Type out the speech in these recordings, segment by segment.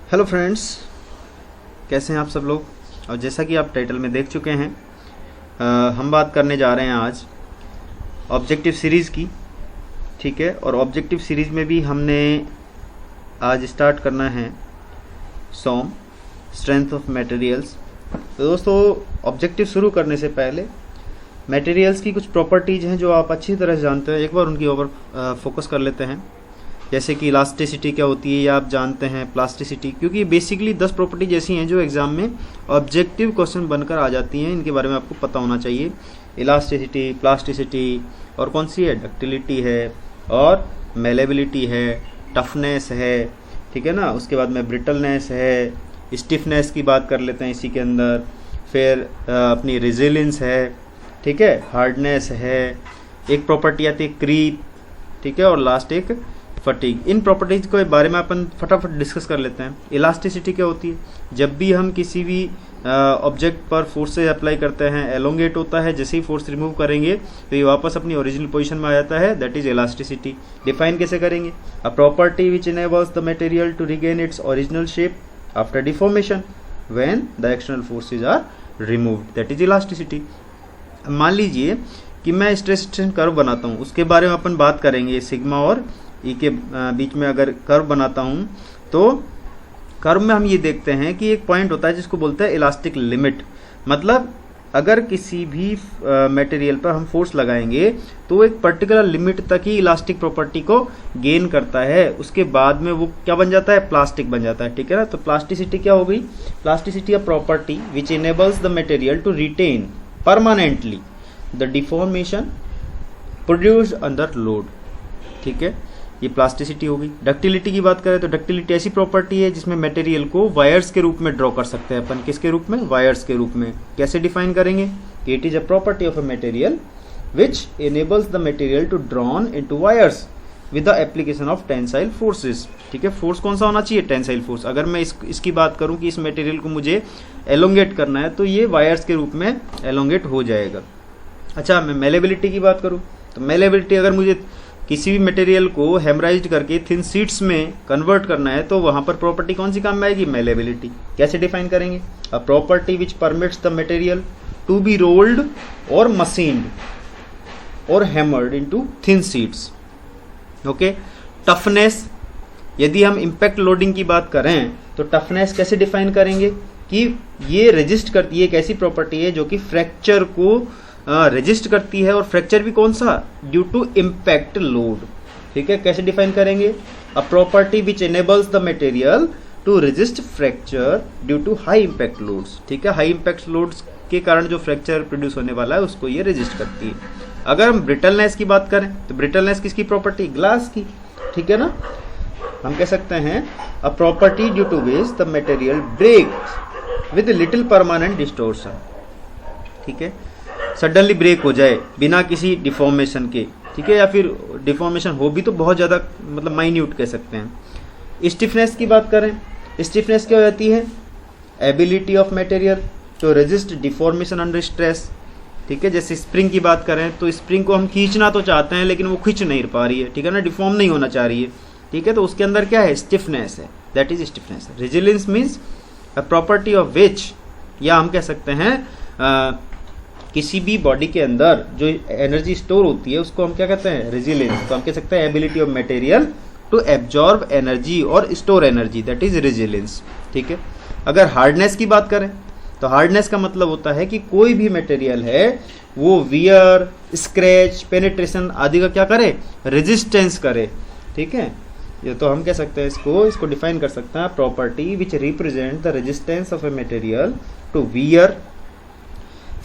Hello friends, कैसे हैं आप सब लोग। और जैसा कि आप टाइटल में देख चुके हैं, हम बात करने जा रहे हैं आज ऑब्जेक्टिव सीरीज़ की। ठीक है, और ऑब्जेक्टिव सीरीज़ में भी हमने आज स्टार्ट करना है सॉम स्ट्रेंथ ऑफ मटेरियल्स। तो दोस्तों, ऑब्जेक्टिव शुरू करने से पहले मटेरियल्स की कुछ प्रॉपर्टीज़ हैं जो आप अच्छी तरह से जानते हैं, एक बार उनकी ओवर फोकस कर लेते हैं। जैसे कि इलास्टिसिटी क्या होती है, या आप जानते हैं प्लास्टिसिटी, क्योंकि बेसिकली 10 प्रॉपर्टी ऐसी हैं जो एग्जाम में ऑब्जेक्टिव क्वेश्चन बनकर आ जाती हैं। इनके बारे में आपको पता होना चाहिए। इलास्टिसिटी, प्लास्टिसिटी, और कौन सी है, डक्टिलिटी है, और मेलेबिलिटी है, टफनेस है, ठीक है ना। उसके बाद में ब्रिटलनेस है, स्टिफनेस की बात कर लेते हैं इसी के अंदर। फिर अपनी रेजिलियंस है, ठीक है, हार्डनेस है, एक प्रॉपर्टी आती है क्रीप, ठीक है, और लास्ट एक फटीग। इन प्रॉपर्टीज के बारे में अपन फटाफट डिस्कस कर लेते हैं। इलास्टिसिटी क्या होती है, जब भी हम किसी भी ऑब्जेक्ट पर फोर्सेज अप्लाई करते हैं, एलोंगेट होता है। जैसे ही फोर्स रिमूव करेंगे तो ये वापस अपनी ओरिजिनल पोजीशन में आ जाता है, दैट इज इलास्टिसिटी। डिफाइन कैसे करेंगे, a property which enables the material to regain its original shape after deformation when the external forces are removed, that is elasticity. मान लीजिए कि मैं स्ट्रेस टेंशन कर्व बनाता हूँ, उसके बारे में अपन बात करेंगे। सिग्मा और ई के बीच में अगर कर्व बनाता हूँ तो कर्व में हम ये देखते हैं कि एक पॉइंट होता है जिसको बोलते हैं इलास्टिक लिमिट। मतलब अगर किसी भी मटेरियल पर हम फोर्स लगाएंगे तो एक पर्टिकुलर लिमिट तक ही इलास्टिक प्रॉपर्टी को गेन करता है, उसके बाद में वो क्या बन जाता है, प्लास्टिक बन जाता है। ठीक है ना। तो प्लास्टिसिटी क्या हो गई, plasticity a property which enables the material to retain permanently the deformation produced under load. ठीक है, ये प्लास्टिसिटी होगी। डक्टिलिटी की बात करें तो डक्टिलिटी ऐसी प्रॉपर्टी है जिसमें मटेरियल को वायर्स के रूप में ड्रॉ कर सकते हैं अपन। किसके रूप में, वायर्स के रूप में। कैसे डिफाइन करेंगे, it is a property of a material which enables the material to drawn into wires with the application of tensile forces. ठीक है, फोर्स कौन सा होना चाहिए, टेंसाइल फोर्स। अगर मैं इसकी बात करूं कि इस मटेरियल को मुझे एलोंगेट करना है तो ये वायर्स के रूप में एलोंगेट हो जाएगा। अच्छा, मैं मेलेबिलिटी की बात करूं तो मेलेबिलिटी, अगर मुझे किसी भी मटेरियल को हेमराइज्ड करके थिन शीट्स में कन्वर्ट करना है तो वहां पर प्रॉपर्टी कौन सी काम में आएगी, मेलेबिलिटी। कैसे डिफाइन करेंगे, a property which permits the material to be rolled और मशीन्ड और hammered into thin sheets. Okay. Toughness, यदि हम इम्पैक्ट लोडिंग की बात करें तो टफनेस कैसे डिफाइन करेंगे कि ये रेजिस्ट करती है, एक ऐसी प्रॉपर्टी है जो कि फ्रैक्चर को रेजिस्ट करती है, और फ्रैक्चर भी कौन सा, ड्यू टू इम्पैक्ट लोड। ठीक है, कैसे डिफाइन करेंगे, a property which enables the material to resist fracture due to high impact loads. ठीक है, हाई इम्पैक्ट लोड्स के कारण जो फ्रैक्चर प्रोड्यूस होने वाला है उसको ये रेजिस्ट करती है। अगर हम ब्रिटलनेस की बात करें तो ब्रिटलनेस किसकी प्रॉपर्टी, ग्लास की। ठीक है ना। हम कह सकते हैं a property due to which the material break with little permanent distortion. ठीक है, सडनली ब्रेक हो जाए बिना किसी डिफॉर्मेशन के। ठीक है, या फिर डिफॉर्मेशन हो भी तो बहुत ज़्यादा, मतलब माइन्यूट कह सकते हैं। स्टिफनेस की बात करें, स्टिफनेस क्या हो जाती है, ability of material to resist deformation under stress. ठीक है, जैसे स्प्रिंग की बात करें तो स्प्रिंग को हम खींचना तो चाहते हैं लेकिन वो खींच नहीं पा रही है। ठीक है ना, डिफॉर्म नहीं होना चाह रही है। ठीक है, तो उसके अंदर क्या है, स्टिफनेस है, that is stiffness. Resilience means a property of which, या हम कह सकते हैं किसी भी बॉडी के अंदर जो एनर्जी स्टोर होती है उसको हम क्या कहते हैं, रेजिलियंस। तो हम कह सकते हैं ability of material to absorb energy और store energy, that is resilience. ठीक है। अगर हार्डनेस की बात करें तो हार्डनेस का मतलब होता है कि कोई भी मटेरियल है वो वियर, स्क्रैच, पेनिट्रेशन आदि का क्या करे, रेजिस्टेंस करे। ठीक है, ये तो हम कह सकते हैं इसको डिफाइन कर सकते हैं, property which represent the resistance of a material to wear,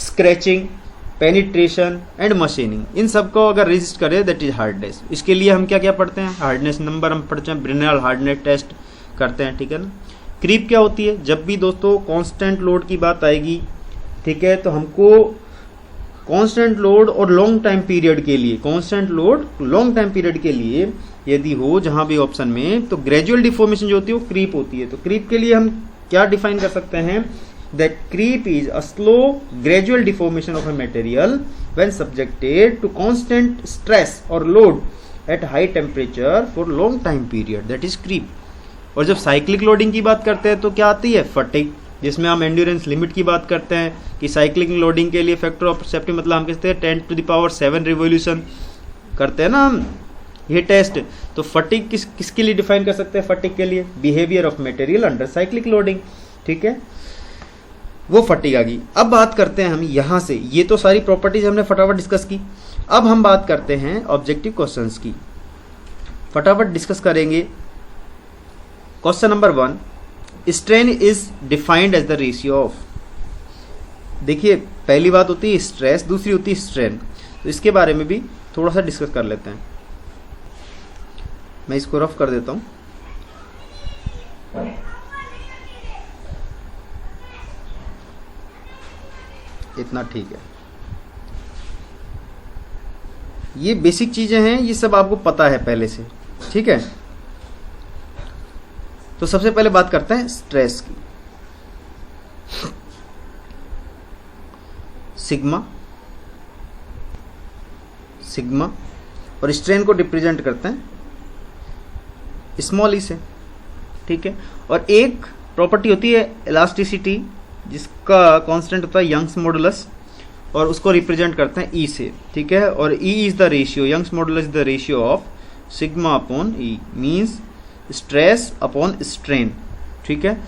scratching, penetration and machining. इन सबको अगर रेजिस्ट करे दैट इज हार्डनेस। इसके लिए हम क्या क्या पढ़ते हैं, हार्डनेस नंबर हम पढ़ते हैं, ब्रिनल हार्डनेस टेस्ट करते हैं। ठीक है ना। क्रीप क्या होती है, जब भी दोस्तों कांस्टेंट लोड की बात आएगी, ठीक है, तो हमको कांस्टेंट लोड और लॉन्ग टाइम पीरियड के लिए, constant load long time period के लिए यदि हो जहां भी ऑप्शन में, तो ग्रेजुअल डिफॉर्मेशन जो होती है वो क्रीप होती है। तो क्रीप के लिए हम क्या डिफाइन कर सकते हैं, that creep is a slow gradual deformation of a material when subjected to constant stress or load at high temperature for long time period, that is creep. और जब साइक्लिक लोडिंग की बात करते हैं तो क्या आती है, फटीग, जिसमें हम एंड्योरेंस लिमिट की बात करते हैं कि साइक्लिक लोडिंग के लिए फैक्टर ऑफ सेफ्टी मतलब हम कहते हैं 10⁻7 रिवोल्यूशन करते हैं ना हम ये टेस्ट। तो फटीग किसके लिए डिफाइन कर सकते हैं, फटीग के लिए behaviour of material under cyclic loading, ठीक है, वो फटीग आ गई। अब बात करते हैं हम यहां से, ये तो सारी प्रॉपर्टीज हमने फटाफट डिस्कस की। अब हम बात करते हैं ऑब्जेक्टिव क्वेश्चंस की, फटाफट डिस्कस करेंगे। Question number 1, strain is defined as the ratio of, देखिए पहली बात होती है स्ट्रेस, दूसरी होती है स्ट्रेन, तो इसके बारे में भी थोड़ा सा डिस्कस कर लेते हैं। मैं इसको रफ कर देता हूं। इतना ठीक है, ये बेसिक चीजें हैं, ये सब आपको पता है पहले से, ठीक है। तो सबसे पहले बात करते हैं स्ट्रेस की। सिग्मा और स्ट्रेन को रिप्रेजेंट करते हैं स्मॉल ई से, ठीक है। और एक प्रॉपर्टी होती है इलास्टिसिटी, जिसका कांस्टेंट होता है यंग्स मॉडुलस, और उसको रिप्रेजेंट करते हैं ई से, ठीक है। और E is the ratio, Young's modulus is the ratio of sigma upon E, means stress upon strain, ठीक है।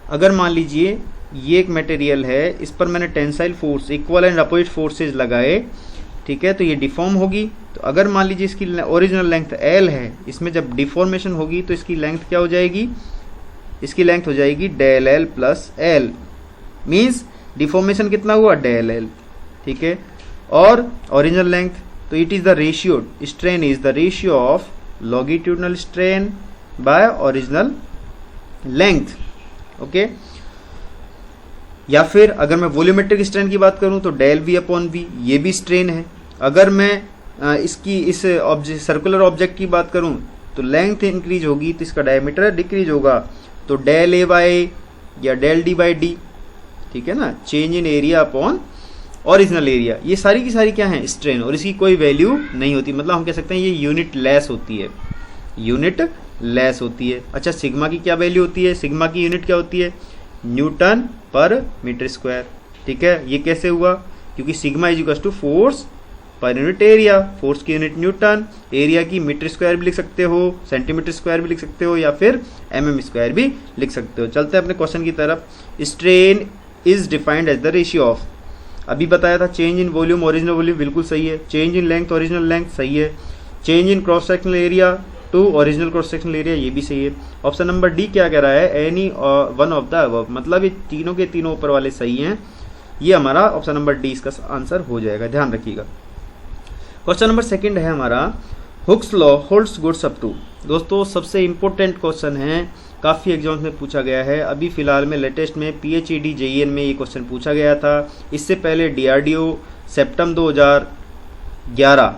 अगर मान लीजिए ये एक मटेरियल है, इस पर मैंने tensile force, equal and opposite forces लगाए, ठीक है, तो ये डिफॉर्म होगी। तो अगर मान लीजिए इसकी ओरिजिनल लेंथ एल है, इसमें जब डिफॉर्मेशन होगी तो इसकी लेंथ क्या हो जाएगी, इसकी लेंथ हो जाएगी del L plus L, means deformation कितना हुआ, डेल एल, ठीक है। और ओरिजिनल लेंथ, तो it is the ratio, strain is the ratio of longitudinal strain by original length, okay. या फिर अगर मैं वॉल्यूमेट्रिक स्ट्रेन की बात करूं तो डेल वी अपॉन वी, ये भी स्ट्रेन है। अगर मैं इसकी इस सर्कुलर ऑब्जेक्ट की बात करूं तो लेंथ इंक्रीज होगी तो इसका डायमीटर डिक्रीज होगा, तो डेल ए बाई या डेल डी बाई डी, ठीक है ना, change in area upon original area, ये सारी की सारी क्या है, स्ट्रेन, और इसकी कोई वैल्यू नहीं होती, मतलब हम कह सकते हैं ये यूनिट लेस होती है, यूनिट लेस होती है। अच्छा, सिग्मा की क्या वैल्यू होती है, सिग्मा की यूनिट क्या होती है, न्यूटन पर मीटर स्क्वायर, ठीक है। ये कैसे हुआ, क्योंकि sigma is equal to force पर यूनिट एरिया, फोर्स की यूनिट न्यूटन, एरिया की मीटर स्क्वायर भी लिख सकते हो, सेंटीमीटर स्क्वायर भी लिख सकते हो, या फिर mm स्क्वायर भी लिख सकते हो। चलते हैं अपने क्वेश्चन की तरफ। Strain is defined as the ratio of, अभी बताया था change in volume original volume, बिल्कुल सही है। Change in length original length, सही है। Change in cross sectional area to original cross sectional area, ये भी सही है। ऑप्शन नंबर डी क्या कह रहा है, any one of the above, मतलब ये तीनों के तीनों ऊपर वाले सही हैं, ये हमारा ऑप्शन नंबर डी इसका आंसर हो जाएगा, ध्यान रखिएगा। क्वेश्चन नंबर सेकंड है हमारा, Hooke's law holds goods up to, दोस्तों सबसे इंपॉर्टेंट क्वेश्चन है, काफ़ी एग्जाम्स में पूछा गया है। अभी फिलहाल में लेटेस्ट में PhED JEN में ये क्वेश्चन पूछा गया था, इससे पहले DRDO सितंबर 2011,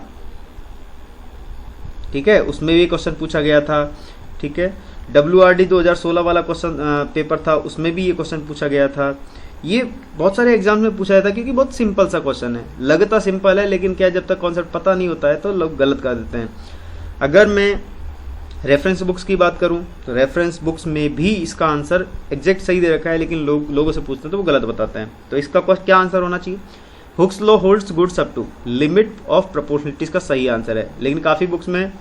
ठीक है, उसमें भी क्वेश्चन पूछा गया था, ठीक है। WRD 2016 वाला क्वेश्चन पेपर था, उसमें भी ये क्वेश्चन पूछा गया था। ये बहुत सारे एग्जाम में पूछा जाता है क्योंकि बहुत सिंपल सा क्वेश्चन है, लगता सिंपल है लेकिन क्या जब तक कॉन्सेप्ट पता नहीं होता है तो लोग गलत कर देते हैं। अगर मैं रेफरेंस बुक्स की बात करूं तो रेफरेंस बुक्स में भी इसका आंसर एग्जैक्ट सही दे रखा है, लेकिन लोगों से पूछते हैं तो वो गलत बताते हैं। तो इसका क्या आंसर होना चाहिए, Hooke's law holds goods up to limit of proportionality, इसका सही आंसर है। लेकिन काफ़ी बुक्स में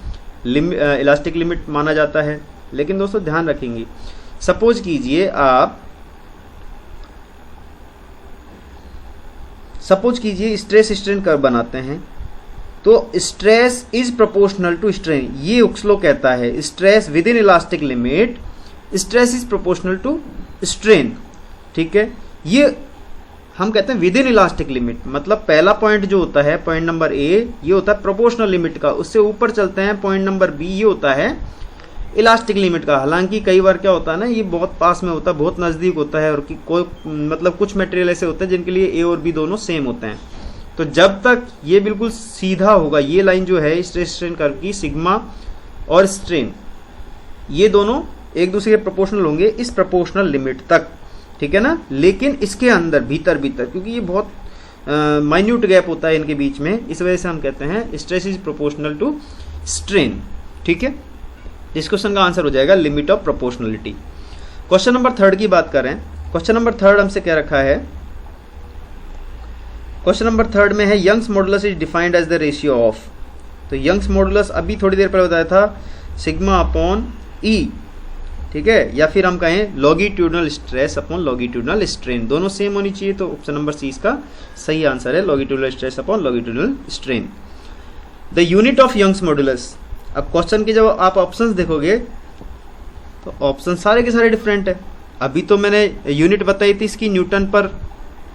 इलास्टिक लिमिट माना जाता है, लेकिन दोस्तों ध्यान रखेंगे, सपोज कीजिए स्ट्रेस स्ट्रेन कर्व बनाते हैं, तो stress is proportional to strain, ये हुक्स लॉ कहता है stress within elastic limit, stress is proportional to strain, ठीक है। ये हम कहते हैं विद इन इलास्टिक लिमिट, मतलब पहला पॉइंट जो होता है, पॉइंट नंबर ए, ये होता है प्रोपोर्शनल लिमिट का, उससे ऊपर चलते हैं पॉइंट नंबर बी, ये होता है इलास्टिक लिमिट का। हालांकि कई बार क्या होता है ना, ये बहुत पास में होता है, बहुत नज़दीक होता है, और कोई मतलब कुछ मटेरियल ऐसे होते हैं जिनके लिए ए और बी दोनों सेम होते हैं। तो जब तक ये बिल्कुल सीधा होगा, ये लाइन जो है स्ट्रेस स्ट्रेन कर्व की, सिग्मा और स्ट्रेन, ये दोनों एक दूसरे के प्रोपोर्शनल होंगे इस प्रोपोर्शनल लिमिट तक, ठीक है ना। लेकिन इसके अंदर भीतर क्योंकि ये बहुत माइन्यूट गैप होता है इनके बीच में, इस वजह से हम कहते हैं stress is proportional to strain, ठीक है। इस क्वेश्चन का आंसर हो जाएगा limit of proportionality. Question number 3 की बात करें, क्वेश्चन नंबर 3 हमसे क्या रखा है, क्वेश्चन नंबर 3 में है Young's modulus is defined as the ratio of. तो यंग्स मॉडुलस अभी थोड़ी देर पहले बताया था सिग्मा अपॉन ई, ठीक है, या फिर हम कहें longitudinal stress upon longitudinal strain, दोनों सेम होनी चाहिए। तो ऑप्शन नंबर सी इसका सही आंसर है, longitudinal stress upon longitudinal strain. The unit of Young's modulus, अब क्वेश्चन के जब आप ऑप्शंस देखोगे तो ऑप्शन सारे के सारे डिफरेंट है। अभी तो मैंने यूनिट बताई थी इसकी, न्यूटन पर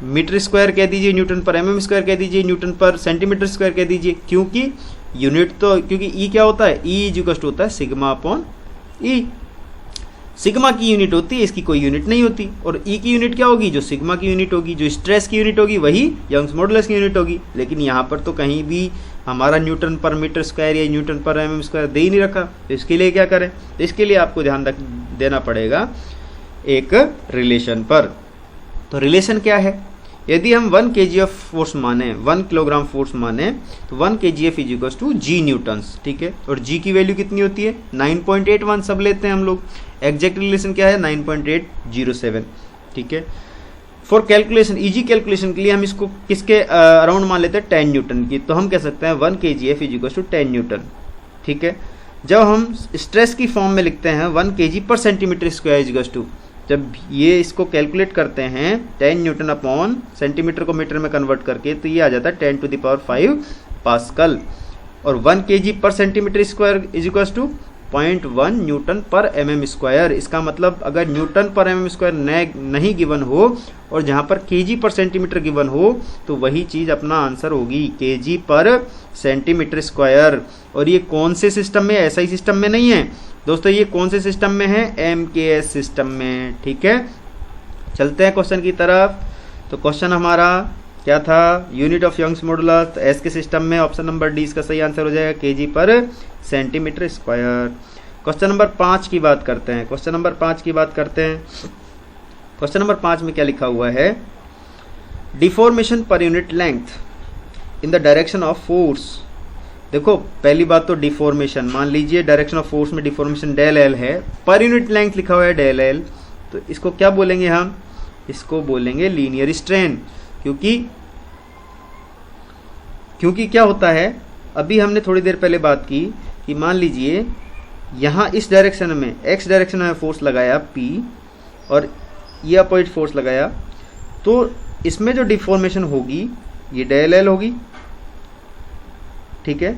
मीटर स्क्वायर कह दीजिए, न्यूटन पर एमएम स्क्वायर कह दीजिए, न्यूटन पर सेंटीमीटर स्क्वायर कह दीजिए, क्योंकि यूनिट तो क्योंकि ई क्या होता है, ई इज इक्वल टू होता है सिग्मा अपॉन ई। सिग्मा की यूनिट होती है, इसकी कोई यूनिट नहीं होती। और ई की यूनिट क्या होगी, जो सिग्मा की यूनिट होगी, जो स्ट्रेस की यूनिट होगी वही यंग्स मॉडुलस की यूनिट होगी। लेकिन यहाँ पर तो कहीं भी हमारा न्यूटन पर मीटर स्क्वायर या न्यूटन पर एमएम स्क्वायर दे ही नहीं रखा। तो इसके लिए क्या करें, तो इसके लिए आपको ध्यान देना पड़ेगा एक रिलेशन पर। तो रिलेशन क्या है, यदि हम 1 kg ऑफ फोर्स माने, 1 किलोग्राम फोर्स माने, तो 1 kgf is equal to g newtons, ठीक है। और जी की वैल्यू कितनी होती है, 9.81 सब लेते हैं हम लोग। एग्जैक्ट रिलेशन क्या है, 9.807, ठीक है। फॉर कैलकुलेशन, इजी कैलकुलेशन के लिए हम इसको किसके अराउंड मान लेते हैं, 10 न्यूटन की। तो हम कह सकते हैं 1 kgf is equal to 10 newton, ठीक है। जब हम स्ट्रेस की फॉर्म में लिखते हैं 1 kg पर centimetre square is equal to, जब ये इसको कैलकुलेट करते हैं 10 न्यूटन अपॉन सेंटीमीटर को मीटर में कन्वर्ट करके, तो ये आ जाता है 10 टू द पावर 5 पास्कल। और 1 kg पर centimetre square is equal to 0.1 newton पर एमएम स्क्वायर। इसका मतलब अगर न्यूटन पर एमएम स्क्वायर नहीं गिवन हो और जहाँ पर केजी पर सेंटीमीटर गिवन हो, तो वही चीज़ अपना आंसर होगी, केजी पर सेंटीमीटर स्क्वायर। और ये कौन से सिस्टम में, ऐसा ही सिस्टम में नहीं है दोस्तों, ये कौन से सिस्टम में है, एमकेएस सिस्टम में, ठीक है। चलते हैं क्वेश्चन की तरफ। तो क्वेश्चन हमारा क्या था, unit of Young's modulus, S K system में ऑप्शन नंबर डी इसका सही आंसर हो जाएगा, केजी पर सेंटीमीटर स्क्वायर। क्वेश्चन नंबर 5 की बात करते हैं, क्वेश्चन नंबर 5 की बात करते हैं। क्वेश्चन नंबर 5 में क्या लिखा हुआ है, deformation per unit length in the direction of force. देखो पहली बात तो डिफॉर्मेशन, मान लीजिए डायरेक्शन ऑफ फोर्स में डिफॉर्मेशन डेल एल है, पर यूनिट लेंथ लिखा हुआ है डेल एल, तो इसको क्या बोलेंगे हम, इसको बोलेंगे लीनियर स्ट्रेन। क्योंकि क्या होता है, अभी हमने थोड़ी देर पहले बात की कि मान लीजिए यहाँ इस डायरेक्शन में, एक्स डायरेक्शन में फोर्स लगाया P और ये अपोजिट फोर्स लगाया, तो इसमें जो डिफॉर्मेशन होगी ये डेल एल होगी, ठीक है।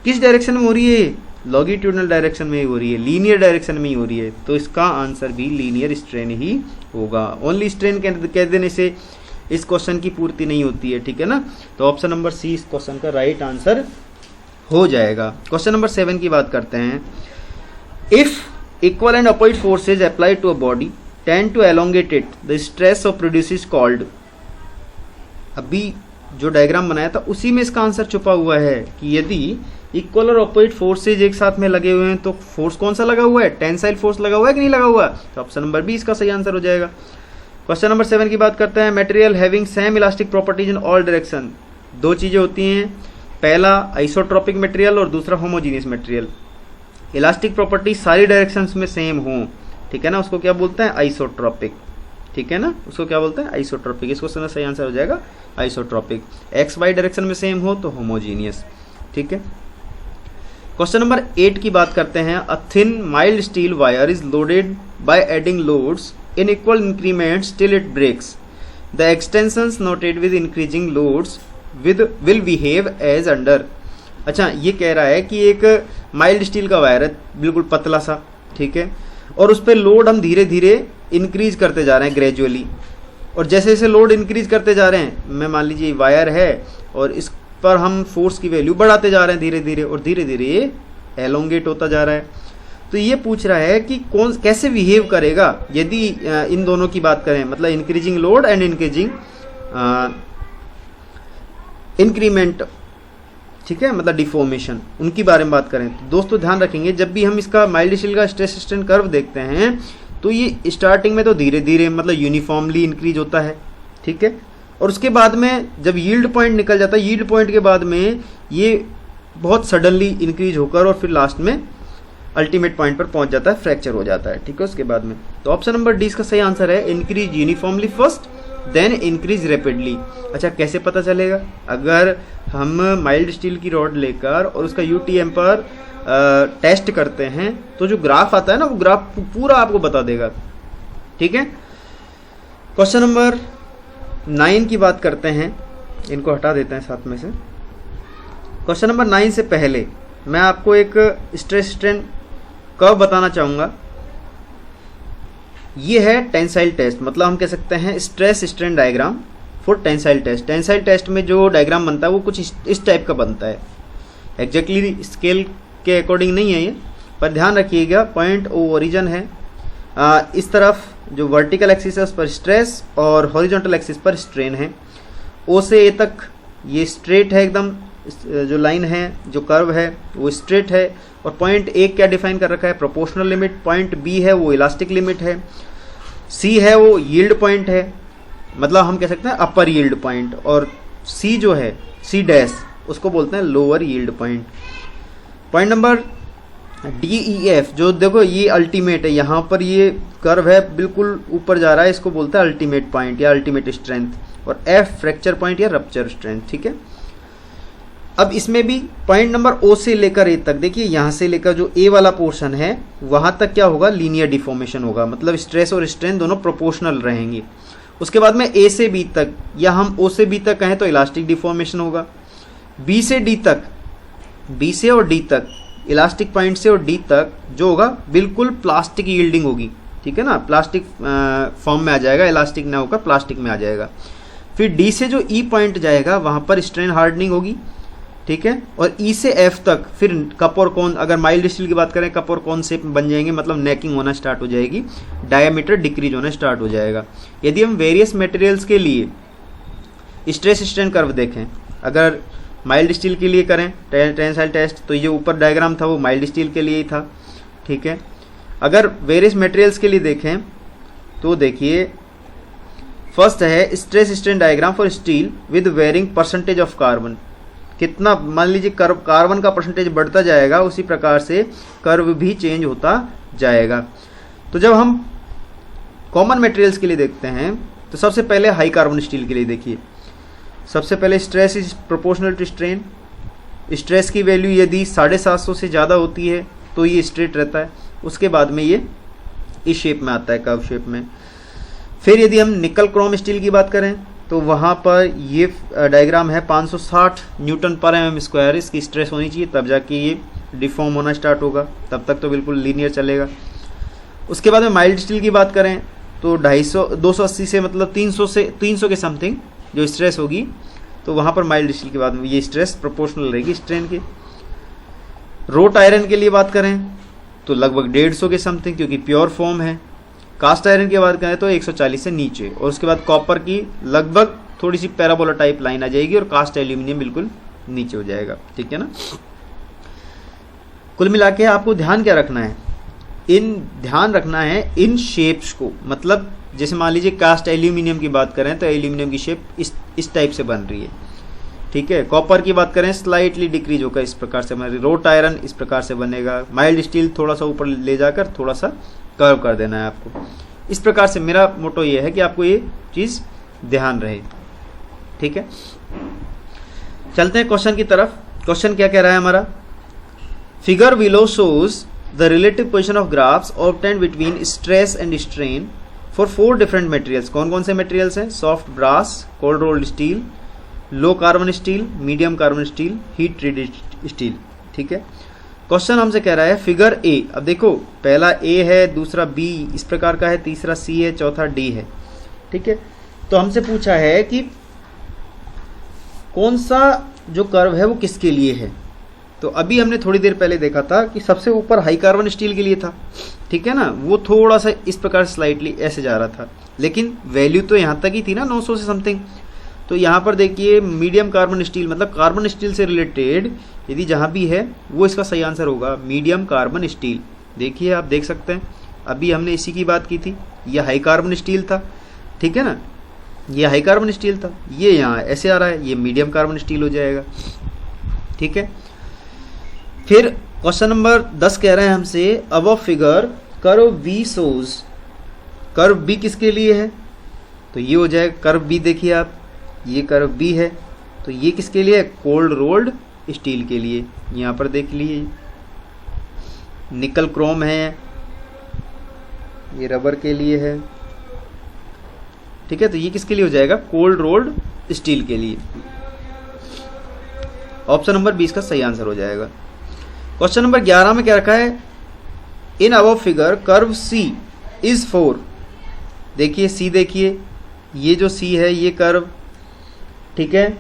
किस डायरेक्शन में हो रही है, लॉन्गिट्यूडनल डायरेक्शन में ही हो रही है, लीनियर डायरेक्शन में ही हो रही है, तो इसका आंसर भी लीनियर स्ट्रेन ही होगा। ओनली स्ट्रेन कह देने से इस क्वेश्चन की पूर्ति नहीं होती है, ठीक है ना। तो ऑप्शन नंबर सी इस क्वेश्चन का राइट आंसर हो जाएगा। क्वेश्चन नंबर 7 की बात करते हैं। If equal and opposite forces applied to a body tend to elongate it, the stress of produce is called. अभी जो डायग्राम बनाया था उसी में इसका आंसर छुपा हुआ है कि यदि इक्वल और अपोजिट फोर्सेज एक साथ में लगे हुए हैं तो फोर्स कौन सा लगा हुआ है, टेंसाइल फोर्स लगा हुआ है कि नहीं लगा हुआ, तो ऑप्शन नंबर बी इसका सही आंसर हो जाएगा। क्वेश्चन नंबर 7 की बात करते हैं। Material having same elastic properties in all direction, दो चीजें होती हैं, पहला आइसोट्रोपिक मटेरियल और दूसरा होमोजीनियस मटेरियल। इलास्टिक प्रॉपर्टी सारी डायरेक्शंस में सेम हो, ठीक है ना, उसको क्या बोलते हैं, आइसोट्रोपिक, ठीक है ना, उसको क्या बोलते हैं, आइसोट्रोपिक। इसको सही आंसर हो जाएगा आइसोट्रोपिक। एक्स वाई डायरेक्शन में सेम हो तो होमोजीनियस, ठीक है। क्वेश्चन नंबर 8 की बात करते हैं। A thin mild steel wire is loaded by adding loads in equal increments till it breaks. The extensions noted with increasing loads will behave as under. अच्छा, ये कह रहा है कि एक माइल्ड स्टील का वायर है, बिल्कुल पतला सा, ठीक है, और उस पर लोड हम धीरे धीरे इंक्रीज करते जा रहे हैं ग्रेजुअली, और जैसे जैसे लोड इंक्रीज करते जा रहे हैं, मैं मान लीजिए वायर है और इस पर हम फोर्स की वैल्यू बढ़ाते जा रहे हैं धीरे धीरे, और धीरे धीरे ये एलोंगेट होता जा रहा है। तो ये पूछ रहा है कि कौन कैसे बिहेव करेगा यदि इन दोनों की बात करें, मतलब increasing load and increasing increment, ठीक है, मतलब डिफॉर्मेशन, उनकी बारे में बात करें। तो दोस्तों ध्यान रखेंगे, जब भी हम इसका माइल्ड स्टील का स्ट्रेस स्ट्रेन कर्व देखते हैं तो ये स्टार्टिंग में तो धीरे धीरे मतलब यूनिफॉर्मली इंक्रीज होता है, ठीक है, और उसके बाद में जब यील्ड पॉइंट निकल जाता है, यील्ड पॉइंट के बाद में ये बहुत सडनली इंक्रीज होकर और फिर लास्ट में अल्टीमेट पॉइंट पर पहुंच जाता है, फ्रैक्चर हो जाता है। ठीक है, उसके बाद में तो ऑप्शन नंबर डी इसका सही आंसर है increase uniformly first then increase rapidly. अच्छा, कैसे पता चलेगा? अगर हम माइल्ड स्टील की रॉड लेकर और उसका यूटीएम पर टेस्ट करते हैं तो जो ग्राफ आता है ना, वो ग्राफ पूरा आपको बता देगा। ठीक है, क्वेश्चन नंबर 9 की बात करते हैं, इनको हटा देते हैं साथ में से। क्वेश्चन नंबर 9 से पहले मैं आपको एक स्ट्रेस स्ट्रेन कर्व बताना चाहूंगा। ये है टेंसाइल टेस्ट, मतलब हम कह सकते हैं stress strain diagram for tensile test. Tensile test में जो डायग्राम बनता है वो कुछ इस टाइप का बनता है। एग्जैक्टली स्केल के अकॉर्डिंग नहीं है ये, पर ध्यान रखिएगा पॉइंट ओ ओरिजिन है। इस तरफ जो वर्टिकल एक्सिस पर स्ट्रेस और हॉरिजॉन्टल एक्सिस पर स्ट्रेन है। ओ से ए तक ये स्ट्रेट है एकदम, जो लाइन है, जो कर्व है वो स्ट्रेट है। और पॉइंट ए क्या डिफाइन कर रखा है? Proportional limit. पॉइंट बी है वो इलास्टिक लिमिट है। सी है वो यील्ड पॉइंट है, मतलब हम कह सकते हैं अपर यील्ड पॉइंट। और सी जो है, सी डैश, उसको बोलते हैं lower yield point. Point number D E F, जो देखो ये अल्टीमेट है, यहाँ पर ये कर्व है बिल्कुल ऊपर जा रहा है, इसको बोलते हैं अल्टीमेट पॉइंट या अल्टीमेट स्ट्रेंथ। और एफ फ्रैक्चर पॉइंट या रप्चर स्ट्रेंथ। ठीक है, अब इसमें भी पॉइंट नंबर ओ से लेकर ए तक, देखिए यहाँ से लेकर जो ए वाला पोर्शन है वहां तक क्या होगा? लीनियर डिफॉर्मेशन होगा, मतलब स्ट्रेस और स्ट्रेन दोनों प्रोपोर्शनल रहेंगे। उसके बाद में ए से बी तक, या हम ओ से बी तक कहें तो इलास्टिक डिफॉर्मेशन होगा। बी से डी तक, बी से और डी तक, इलास्टिक पॉइंट से और डी तक जो होगा बिल्कुल प्लास्टिक यील्डिंग होगी। ठीक है ना, प्लास्टिक फॉर्म में आ जाएगा, इलास्टिक ना होकर प्लास्टिक में आ जाएगा। फिर डी से जो ई पॉइंट जाएगा वहां पर स्ट्रेन हार्डनिंग होगी। ठीक है, और ई से एफ तक फिर कप और कोन, अगर माइल्ड स्टील की बात करें, कप और कोन शेप बन जाएंगे, मतलब नेकिंग होना स्टार्ट हो जाएगी, डायमीटर डिक्रीज होना स्टार्ट हो जाएगा। यदि हम वेरियस मटेरियल्स के लिए स्ट्रेस स्ट्रेन कर्व देखें, अगर माइल्ड स्टील के लिए करें टेंसाइल टेस्ट, तो ये ऊपर डायग्राम था वो माइल्ड स्टील के लिए ही था। ठीक है, अगर वेरियस मटेरियल्स के लिए देखें तो देखिए फर्स्ट है stress strain diagram for steel with varying percentage of carbon. कितना, मान लीजिए कार्बन का परसेंटेज बढ़ता जाएगा, उसी प्रकार से कर्व भी चेंज होता जाएगा। तो जब हम कॉमन मटेरियल्स के लिए देखते हैं तो सबसे पहले हाई कार्बन स्टील के लिए देखिए, सबसे पहले stress is proportional to strain. Stress की वैल्यू यदि 750 से ज़्यादा होती है तो ये स्ट्रेट रहता है, उसके बाद में ये इस शेप में आता है, कर्व शेप में। फिर यदि हम निकल क्रोम स्टील की बात करें तो वहाँ पर ये डायग्राम है 560 न्यूटन पर mm स्क्वायर, इसकी स्ट्रेस होनी चाहिए, तब जाके ये डिफॉर्म होना स्टार्ट होगा, तब तक तो बिल्कुल लीनियर चलेगा। उसके बाद में माइल्ड स्टील की बात करें तो 280 से मतलब 300 के समथिंग जो स्ट्रेस होगी, तो वहाँ पर माइल्ड स्टील के बाद में ये स्ट्रेस प्रोपोर्शनल रहेगी स्ट्रेन के। रोट आयरन के लिए बात करें तो लगभग 150 के समथिंग, क्योंकि प्योर फॉर्म है। कास्ट आयरन की बात करें तो 140 से नीचे, और उसके बाद कॉपर की लगभग थोड़ी सी पैराबोला टाइप लाइन आ जाएगी, और कास्ट एल्यूमिनियम बिल्कुल नीचे हो जाएगा। ठीक है ना, कुल मिला के आपको ध्यान क्या रखना है? ध्यान रखना है इन शेप्स को, मतलब जैसे मान लीजिए कास्ट एल्यूमिनियम की बात करें तो एल्यूमिनियम की शेप इस टाइप से बन रही है। ठीक है, कॉपर की बात करें स्लाइटली डिक्रीज होकर इस प्रकार से बन रही है, रोट आयरन इस प्रकार से बनेगा, माइल्ड स्टील थोड़ा सा ऊपर ले जाकर थोड़ा सा कर्व कर देना है आपको। इस प्रकार से मेरा मोटो ये है कि आपको ये चीज़ ध्यान रहे। ठीक है, चलते हैं क्वेश्चन की तरफ। क्वेश्चन क्या कह रहा है हमारा? Figure below shows the relative position of graphs obtained between stress and strain for 4 different materials. कौन कौन से मटेरियल्स हैं? Soft brass, cold rolled steel, low carbon steel, medium carbon steel, heat treated steel. ठीक है, question हमसे कह रहा है फिगर ए। अब देखो पहला ए है, दूसरा बी इस प्रकार का है, तीसरा सी है, चौथा डी है। ठीक है, तो हमसे पूछा है कि कौन सा जो कर्व है वो किसके लिए है। तो अभी हमने थोड़ी देर पहले देखा था कि सबसे ऊपर हाई कार्बन स्टील के लिए था। ठीक है ना, वो थोड़ा सा इस प्रकार स्लाइटली ऐसे जा रहा था, लेकिन वैल्यू तो यहाँ तक ही थी ना 900 से समथिंग। तो यहाँ पर देखिए मीडियम कार्बन स्टील, मतलब कार्बन स्टील से रिलेटेड यदि जहाँ भी है वो इसका सही आंसर होगा, मीडियम कार्बन स्टील। देखिए आप देख सकते हैं, अभी हमने इसी की बात की थी, ये हाई कार्बन स्टील था। ठीक है ना, ये हाई कार्बन स्टील था, ये यहाँ ऐसे आ रहा है, ये मीडियम कार्बन स्टील हो जाएगा। ठीक है, फिर क्वेश्चन नंबर 10 कह रहे हैं हमसे above figure curve B shows, curve B किसके लिए है, तो ये हो जाएगा कर्व बी। देखिए आप, ये कर्व बी है, तो ये किसके लिए है, कोल्ड रोल्ड स्टील के लिए। यहाँ पर देख लीजिए निकल क्रोम है, ये रबर के लिए है, ठीक है। तो ये किसके लिए हो जाएगा, कोल्ड रोल्ड स्टील के लिए। ऑप्शन नंबर 20 का सही आंसर हो जाएगा। क्वेश्चन नंबर 11 में क्या रखा है, in above figure curve C is 4। देखिए सी, देखिए ये जो सी है ये कर्व, ठीक है,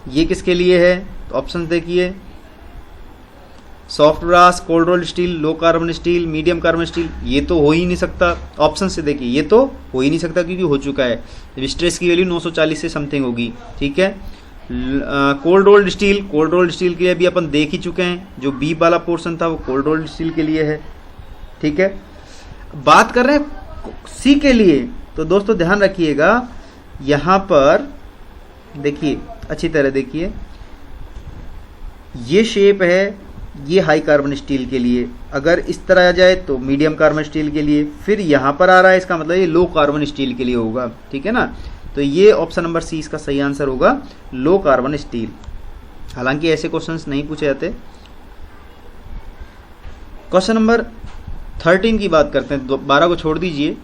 ये किसके लिए है, तो ऑप्शन देखिए soft brass, cold rolled steel, low carbon steel, medium carbon steel. ये तो हो ही नहीं सकता, ऑप्शन से देखिए ये तो हो ही नहीं सकता क्योंकि हो चुका है। स्ट्रेस की वैल्यू 940 से समथिंग होगी, ठीक है। Cold rolled steel, cold rolled steel के लिए भी अपन देख ही चुके हैं, जो बी वाला पोर्शन था वो कोल्ड रोल्ड स्टील के लिए है, ठीक है। बात कर रहे हैं सी के लिए, तो दोस्तों ध्यान रखिएगा यहां पर देखिए अच्छी तरह देखिए, ये शेप है, ये हाई कार्बन स्टील के लिए, अगर इस तरह आ जाए तो मीडियम कार्बन स्टील के लिए, फिर यहां पर आ रहा है इसका मतलब ये लो कार्बन स्टील के लिए होगा, ठीक है ना। तो ये ऑप्शन नंबर सी इसका सही आंसर होगा, लो कार्बन स्टील। हालांकि ऐसे क्वेश्चंस नहीं पूछे जाते। क्वेश्चन नंबर 13 की बात करते हैं, 12 को छोड़ दीजिए,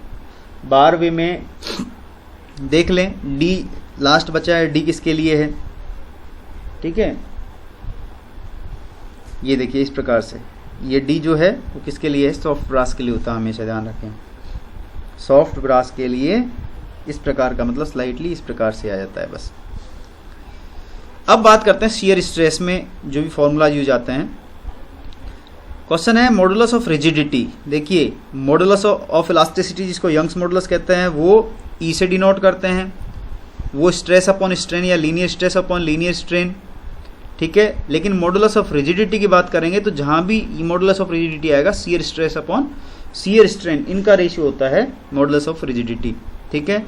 12वें में देख लें, डी लास्ट बचा है, डी किसके लिए है, ठीक है। ये देखिए इस प्रकार से, ये डी जो है वो किसके लिए है, सॉफ्ट ब्रास के लिए होता है, हमेशा ध्यान रखें। सॉफ्ट ब्रास के लिए इस प्रकार का मतलब स्लाइटली इस प्रकार से आ जाता है बस। अब बात करते हैं शियर स्ट्रेस में जो भी फॉर्मूला यूज आते हैं। क्वेश्चन है मॉडुलस ऑफ रिजिडिटी। देखिए मॉडुलस ऑफ इलास्टिसिटी जिसको यंग्स मॉडुलस कहते हैं वो ई से डिनोट करते हैं, वो स्ट्रेस अपॉन स्ट्रेन या linear stress upon linear strain, ठीक है। लेकिन मॉडुलस ऑफ रिजिडिटी की बात करेंगे तो जहां भी मॉडुलस ऑफ रिजिडिटी आएगा shear stress upon shear strain, इनका रेशियो होता है मॉडुलस ऑफ रिजिडिटी, ठीक है।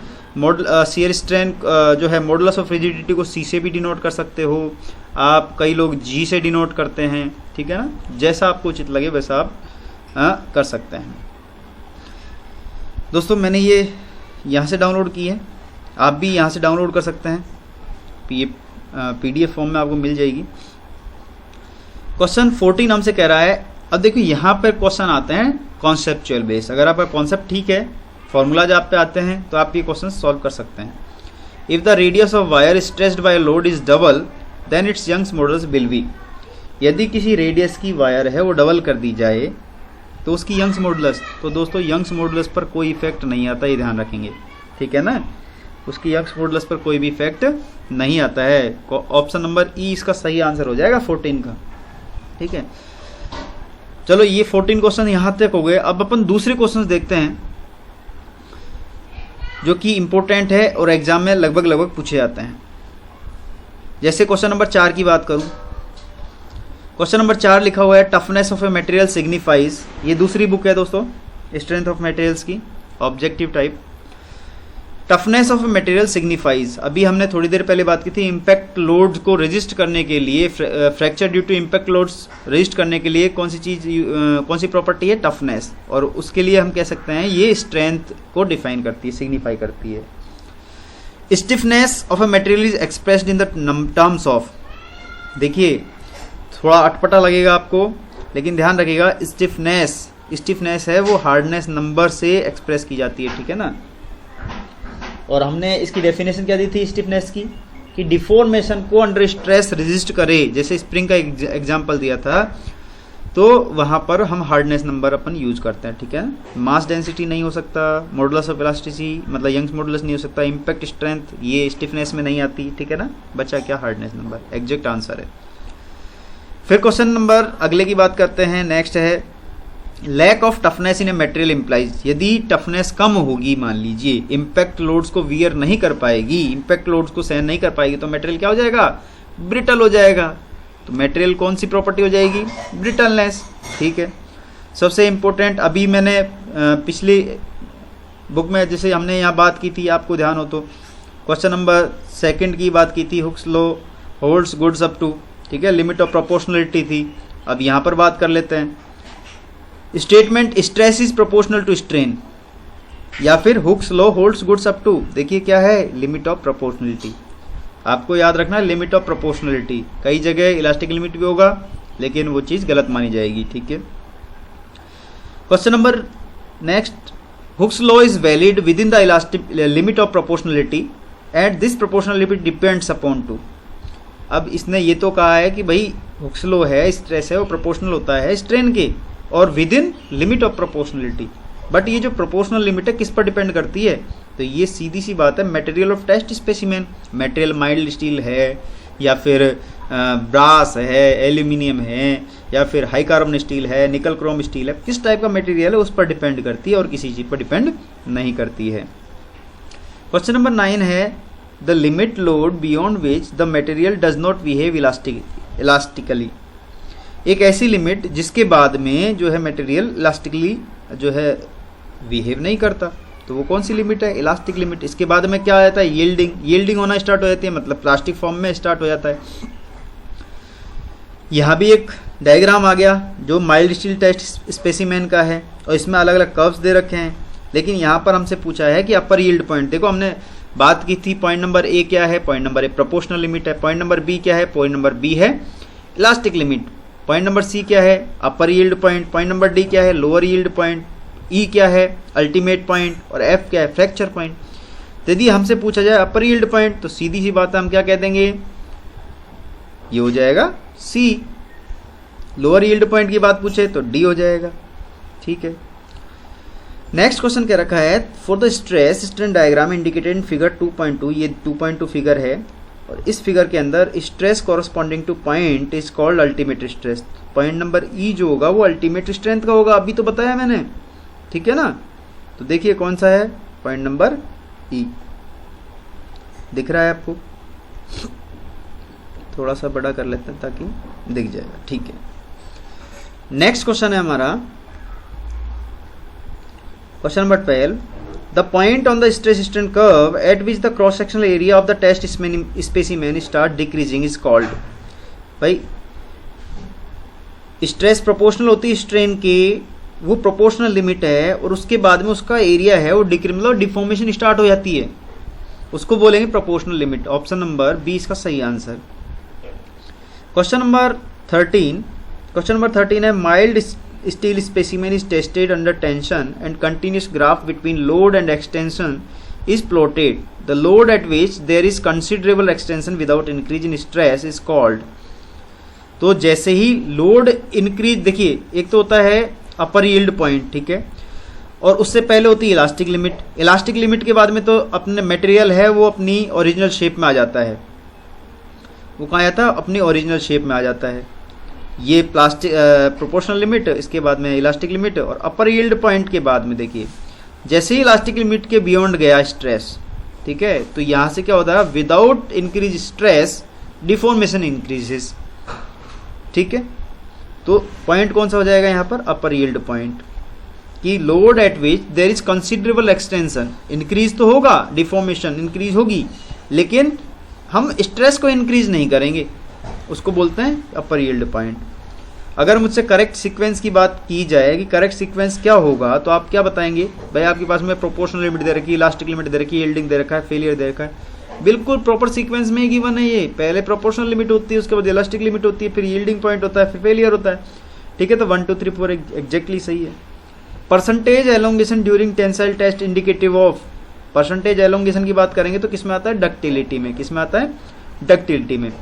शियर स्ट्रेन जो है मॉडुलस ऑफ रिजिडिटी को सी से भी डिनोट कर सकते हो आप, कई लोग जी से डिनोट करते हैं, ठीक है ना, जैसा आपको उचित लगे वैसा आप कर सकते हैं। दोस्तों मैंने ये यहाँ से डाउनलोड की है, आप भी यहाँ से डाउनलोड कर सकते हैं, ये PDF फॉर्म में आपको मिल जाएगी। क्वेश्चन 14 हमसे कह रहा है, अब देखिए यहाँ पर क्वेश्चन आते हैं कॉन्सेप्चुअल बेस। अगर आपका कॉन्सेप्ट ठीक है, फॉर्मूलाज आप पे आते हैं तो आप ये क्वेश्चन सॉल्व कर सकते हैं। If the radius of wire stretched by load is double then its Young's modulus will be. यदि किसी रेडियस की वायर है वो डबल कर दी जाए तो उसकी यंग्स मॉडुलस, तो दोस्तों यंग्स मॉडुलस पर कोई इफेक्ट नहीं आता, ये ध्यान रखेंगे, ठीक है ना। उसकी यंग्स मॉडुलस पर कोई भी इफेक्ट नहीं आता है। ऑप्शन नंबर ई इसका सही आंसर हो जाएगा 14 का, ठीक है। चलो ये 14 क्वेश्चन यहाँ तक हो गए। अब अपन दूसरे क्वेश्चन देखते हैं जो कि इंपॉर्टेंट है और एग्जाम में लगभग पूछे जाते हैं। जैसे क्वेश्चन नंबर 4 की बात करूं, क्वेश्चन नंबर 4 लिखा हुआ है toughness of a material signifies. ये दूसरी बुक है दोस्तों स्ट्रेंथ ऑफ मटेरियल्स की, objective type. Toughness of a material signifies, अभी हमने थोड़ी देर पहले बात की थी, इम्पैक्ट लोड को रजिस्ट करने के लिए, fracture due to impact loads resist करने के लिए कौन सी प्रॉपर्टी है, टफनेस, और उसके लिए हम कह सकते हैं ये स्ट्रेंथ को डिफाइन करती है, सिग्निफाई करती है। Stiffness of a material is expressed in the terms of, देखिए थोड़ा अटपटा लगेगा आपको लेकिन ध्यान रखिएगा, स्टिफनेस है वो हार्डनेस नंबर से एक्सप्रेस की जाती है, ठीक है ना। और हमने इसकी डेफिनेशन क्या दी थी स्टिफनेस की, कि डिफॉर्मेशन को अंडर स्ट्रेस रेजिस्ट करे, जैसे स्प्रिंग का एग्जांपल दिया था, तो वहां पर हम हार्डनेस नंबर अपन यूज करते हैं, ठीक है ना। मास डेंसिटी नहीं हो सकता, मॉडुलस ऑफ इलास्टिसिटी मतलब यंग्स मॉडुलस नहीं हो सकता, इम्पैक्ट स्ट्रेंथ ये स्टिफनेस में नहीं आती, ठीक है ना। बचा क्या, हार्डनेस नंबर, एग्जैक्ट आंसर है। फिर क्वेश्चन नंबर अगले की बात करते हैं, नेक्स्ट है lack of toughness in a material implies. यदि टफनेस कम होगी, मान लीजिए इम्पैक्ट लोड्स को वियर नहीं कर पाएगी, इम्पैक्ट लोड्स को सहन नहीं कर पाएगी, तो मटेरियल क्या हो जाएगा, ब्रिटल हो जाएगा। तो मटेरियल कौन सी प्रॉपर्टी हो जाएगी, ब्रिटलनेस, ठीक है। सबसे इंपॉर्टेंट अभी मैंने पिछली बुक में जैसे हमने यहाँ बात की थी, आपको ध्यान हो तो क्वेश्चन नंबर 2 की बात की थी, Hooke's law holds goods up to, ठीक है, लिमिट ऑफ प्रोपोर्शनलिटी थी, अब यहाँ पर बात कर लेते हैं। Statement stress is proportional to strain, या फिर Hooke's law holds goods up to, देखिए क्या है, लिमिट ऑफ प्रोपोर्शनलिटी। आपको याद रखना है लिमिट ऑफ प्रोपोर्शनलिटी, कई जगह इलास्टिक लिमिट भी होगा लेकिन वो चीज़ गलत मानी जाएगी, ठीक है। Question number next, Hooke's law is valid with in the elastic limit of proportionality at this proportional limit depends upon two. अब इसने ये तो कहा है कि भाई हुक्स लॉ है, स्ट्रेस है, वो प्रोपोर्शनल होता है स्ट्रेन के और with in limit of proportionality, but ये जो प्रोपोर्शनल लिमिट है किस पर डिपेंड करती है, तो ये सीधी सी बात है material of test specimen. Material mild steel है या फिर ब्रास है, एल्यूमिनियम है या फिर हाई कार्बन स्टील है, निकल क्रोम स्टील है, किस टाइप का मटेरियल है उस पर डिपेंड करती है और किसी चीज़ पर डिपेंड नहीं करती है। क्वेश्चन नंबर 9 है the limit load beyond which the material does not behave elastically. एक ऐसी लिमिट जिसके बाद में जो है मटेरियल इलास्टिकली जो है बिहेव नहीं करता, तो वो कौन सी लिमिट है, इलास्टिक लिमिट। इसके बाद में क्या आ जाता है, यील्डिंग होना स्टार्ट हो जाती है, मतलब प्लास्टिक फॉर्म में स्टार्ट हो जाता है। यहाँ भी एक डायग्राम आ गया जो माइल्ड स्टील टेस्ट स्पेसिमेन का है और इसमें अलग अलग कर्व्स दे रखे हैं, लेकिन यहाँ पर हमसे पूछा है कि अपर यील्ड पॉइंट। देखो हमने बात की थी पॉइंट नंबर ए क्या है, point number A proportional limit है, पॉइंट नंबर बी क्या है, पॉइंट नंबर बी है elastic limit, point number C क्या है upper yield point, point number D क्या है लोअर यील्ड पॉइंट, ई क्या है अल्टीमेट पॉइंट और एफ क्या है फ्रैक्चर पॉइंट। यदि हमसे पूछा जाए अपर यील्ड पॉइंट तो सीधी सी बात है हम क्या कह देंगे, ये हो जाएगा सी। लोअर यील्ड पॉइंट की बात पूछे तो डी हो जाएगा, ठीक है। नेक्स्ट क्वेश्चन क्या रखा है, for the stress strain diagram indicated in figure 2.2, ये 2.2 फिगर है और इस फिगर के अंदर stress corresponding two point is called ultimate stress. Point number ई जो होगा वो अल्टीमेट स्ट्रेंथ का होगा, अभी तो बताया मैंने, ठीक है ना। तो देखिए कौन सा है, पॉइंट नंबर ई दिख रहा है आपको, थोड़ा सा बड़ा कर लेते हैं ताकि दिख जाएगा, ठीक है। नेक्स्ट क्वेश्चन है हमारा question number 12, the point on the stress strain curve at which the cross sectional area of the test specimen start decreasing is called. भाई स्ट्रेस प्रोपोर्शनल होती है स्ट्रेन की, वो प्रोपोर्शनल लिमिट है और उसके बाद में उसका एरिया है वो मतलब डिफॉर्मेशन स्टार्ट हो जाती है, उसको बोलेंगे proportional limit. Option number B इसका सही आंसर। क्वेश्चन नंबर 13 है mild steel specimen is tested under tension and continuous graph between load and extension is plotted. The load at which there is considerable extension without increase in stress is called. तो जैसे ही load increase, देखिए एक तो होता है upper yield point, ठीक है, और उससे पहले होती है इलास्टिक लिमिट। इलास्टिक लिमिट के बाद में तो अपने मटेरियल है वो अपनी ओरिजिनल शेप में आ जाता है, वो कहाँ जाता है, अपनी ओरिजिनल शेप में आ जाता है। ये प्लास्टिक प्रोपोर्शनल लिमिट, इसके बाद में इलास्टिक लिमिट और अपर यील्ड पॉइंट के बाद में देखिए जैसे ही इलास्टिक लिमिट के बियॉन्ड गया स्ट्रेस, ठीक है, तो यहाँ से क्या होता है, without increase stress deformation increases, ठीक है। तो पॉइंट कौन सा हो जाएगा यहाँ पर, अपर यील्ड पॉइंट, कि load at which there is considerable extension, increase तो होगा, डिफॉर्मेशन इंक्रीज होगी, लेकिन हम स्ट्रेस को इंक्रीज नहीं करेंगे, उसको बोलते हैं अपर यील्ड पॉइंट। अगर मुझसे करेक्ट सीक्वेंस की बात की जाए कि करेक्ट सीक्वेंस क्या होगा, तो आप क्या बताएंगे, भाई आपके पास में प्रोपोर्शनल लिमिट दे रखी है, इलास्टिक लिमिट दे रखी है, यील्डिंग दे रखा है, फेलियर दे रखा है, बिल्कुल प्रॉपर सीक्वेंस में गिवन है ये। पहले प्रोपोर्शनल लिमिट होती है, उसके बाद इलास्टिक लिमिट होती है, फिर यील्डिंग पॉइंट होता है, फिर फेलियर होता है, ठीक है। तो 1 2 3 4 एग्जैक्टली सही है। Percentage elongation during tensile test indicative of, percentage elongation की बात करेंगे तो किसमें आता है, डक्टिलिटी में, किसमें आता है, डक्टिलिटी में।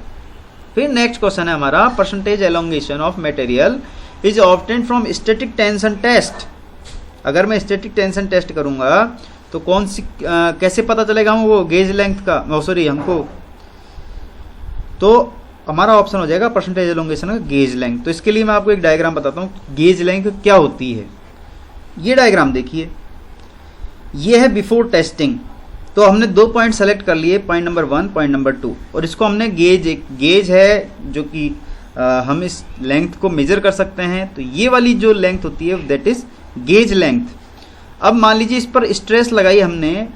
फिर नेक्स्ट क्वेश्चन है हमारा, percentage elongation of material is obtained from static tension test. अगर मैं स्टैटिक टेंशन टेस्ट करूंगा तो कौन सी कैसे पता चलेगा हम वो गेज लेंथ का, सॉरी हमको, तो हमारा ऑप्शन हो जाएगा परसेंटेज एलोंगेशन का गेज लेंथ। तो इसके लिए मैं आपको एक डायग्राम बताता हूँ गेज लेंथ क्या होती है। ये डायग्राम देखिए, ये है बिफोर टेस्टिंग। तो हमने 2 पॉइंट सेलेक्ट कर लिए, पॉइंट नंबर 1, पॉइंट नंबर 2, और इसको हमने गेज है जो कि हम इस लेंथ को मेजर कर सकते हैं। तो ये वाली जो लेंथ होती है दैट इज गेज लेंथ। अब मान लीजिए इस पर स्ट्रेस लगाई हमने,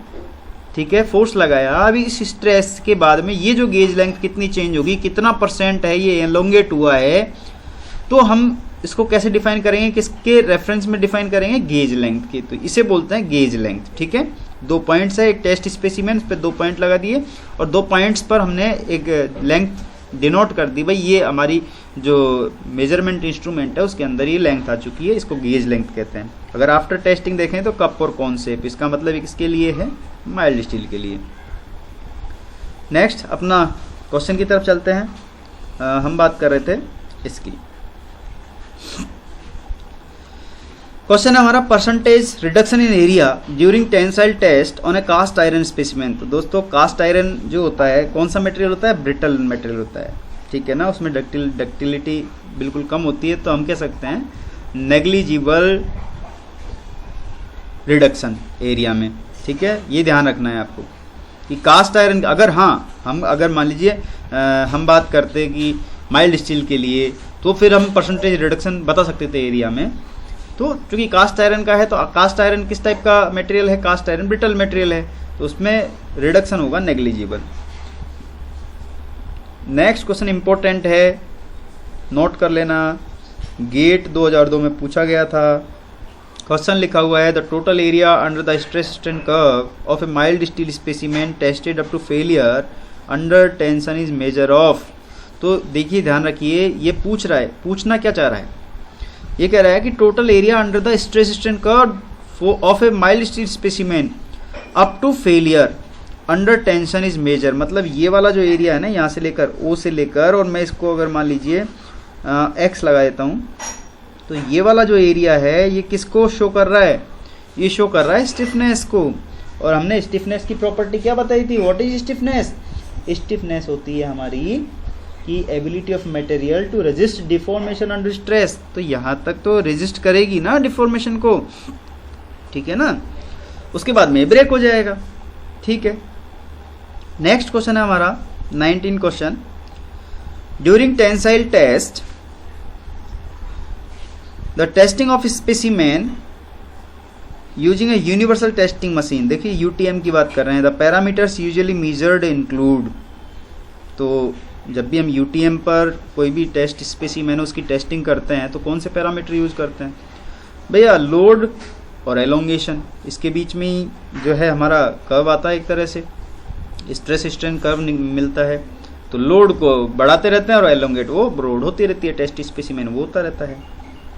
ठीक है, फोर्स लगाया। अभी इस स्ट्रेस के बाद में ये जो गेज लेंथ कितनी चेंज होगी, कितना % है ये एलोंगेट हुआ है, तो तो हम इसको कैसे डिफाइन करेंगे, किसके रेफरेंस में डिफाइन करेंगे, गेज लेंथ के, तो इसे बोलते हैं गेज लेंथ। ठीक है, 2 पॉइंट्स है, एक टेस्ट स्पेसिमेन पे 2 पॉइंट लगा दिए और 2 पॉइंट्स पर हमने एक लेंथ डिनोट कर दी, भाई ये हमारी जो मेजरमेंट इंस्ट्रूमेंट है उसके अंदर ये लेंथ आ चुकी है, इसको गेज लेंथ कहते हैं। अगर आफ्टर टेस्टिंग देखें तो कप और कॉन शेप, इसका मतलब किसके लिए है, माइल्ड स्टील के लिए। नेक्स्ट अपना क्वेश्चन की तरफ चलते हैं। हम बात कर रहे थे इसकी, क्वेश्चन है हमारा percentage reduction in area during tensile test on a cast iron specimen. तो दोस्तों कास्ट आयरन जो होता है कौन सा मटेरियल होता है, ब्रिटल मटेरियल होता है। ठीक है ना, उसमें डक्टिलिटी बिल्कुल कम होती है, तो हम कह सकते हैं नेग्लिजिबल रिडक्शन एरिया में। ठीक है, ये ध्यान रखना है आपको कि कास्ट आयरन अगर हम अगर मान लीजिए हम बात करते हैं कि माइल्ड स्टील के लिए, तो फिर हम परसेंटेज रिडक्शन बता सकते थे एरिया में। तो चूंकि कास्ट आयरन का है, तो कास्ट आयरन किस टाइप का मटेरियल है, कास्ट आयरन ब्रिटल मटेरियल है, तो उसमें रिडक्शन होगा नेग्लिजिबल। नेक्स्ट क्वेश्चन इंपॉर्टेंट है, नोट कर लेना, गेट 2002 में पूछा गया था। क्वेश्चन लिखा हुआ है the total area under the stress strain curve of a mild steel specimen tested up to failure under tension is measure of. तो देखिए ध्यान रखिए, ये पूछ रहा है, पूछना क्या चाह रहा है, ये कह रहा है कि total area under the stress strain curve of a mild steel specimen up to failure under tension is measure. मतलब ये वाला जो एरिया है ना, यहाँ से लेकर ओ से लेकर, और मैं इसको अगर मान लीजिए एक्स लगा देता हूँ, तो ये वाला जो एरिया है ये किसको शो कर रहा है, ये शो कर रहा है स्टिफनेस को। और हमने स्टिफनेस की प्रॉपर्टी क्या बताई थी, व्हाट इज स्टिफनेस, स्टिफनेस होती है हमारी की ability of material to resist deformation under stress. तो यहाँ तक तो रेजिस्ट करेगी ना डिफॉर्मेशन को, ठीक है ना, उसके बाद में ब्रेक हो जाएगा। ठीक है, नेक्स्ट क्वेश्चन है हमारा 19 question, during tensile test the testing of specimen using a universal testing machine. देखिए यूटीएम की बात कर रहे हैं, the parameters usually measured include. तो जब भी हम यूटीएम पर कोई भी टेस्ट स्पेसिमेन उसकी टेस्टिंग करते हैं तो कौन से पैरामीटर यूज करते हैं भैया, लोड और एलोंगेशन। इसके बीच में ही जो है हमारा कर्व आता है, एक तरह से स्ट्रेस स्ट्रेन कर्व मिलता है। तो लोड को बढ़ाते रहते हैं और एलोंगेट वो ब्रॉड होती रहती है, टेस्ट स्पेसिमेन वो होता रहता है।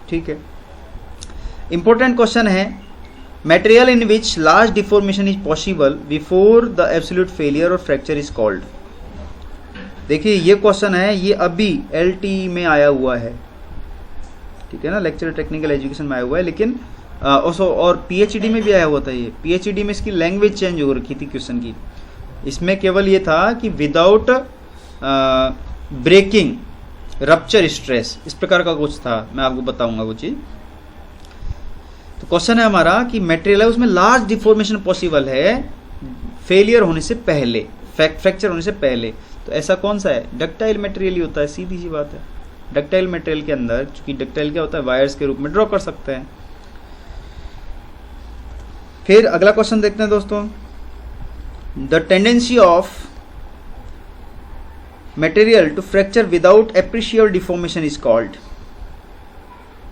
ठीक है, इंपॉर्टेंट क्वेश्चन है, material in which large deformation is possible before the absolute failure और फ्रैक्चर इज कॉल्ड। देखिए ये क्वेश्चन है, ये अभी एलटी में आया हुआ है, ठीक है ना, लेक्चर टेक्निकल एजुकेशन में आया हुआ है, लेकिन और पीएचडी में भी आया हुआ था। ये पीएचडी में इसकी लैंग्वेज चेंज हो रखी थी क्वेश्चन की, इसमें केवल ये था कि विदाउट ब्रेकिंग रप्चर स्ट्रेस, इस प्रकार का कुछ था, मैं आपको बताऊंगा वो चीज। तो क्वेश्चन है हमारा कि मटेरियल है उसमें लार्ज डिफॉर्मेशन पॉसिबल है फेलियर होने से पहले, फ्रैक्चर होने से पहले। तो ऐसा कौन सा है, डक्टाइल मटेरियल ही होता है, सीधी सी बात है। डक्टाइल मटेरियल के अंदर, चूंकि डक्टाइल क्या होता है, वायर्स के रूप में ड्रॉ कर सकते हैं। फिर अगला क्वेश्चन देखते हैं दोस्तों, the tendency of material to fracture without appreciable deformation is called.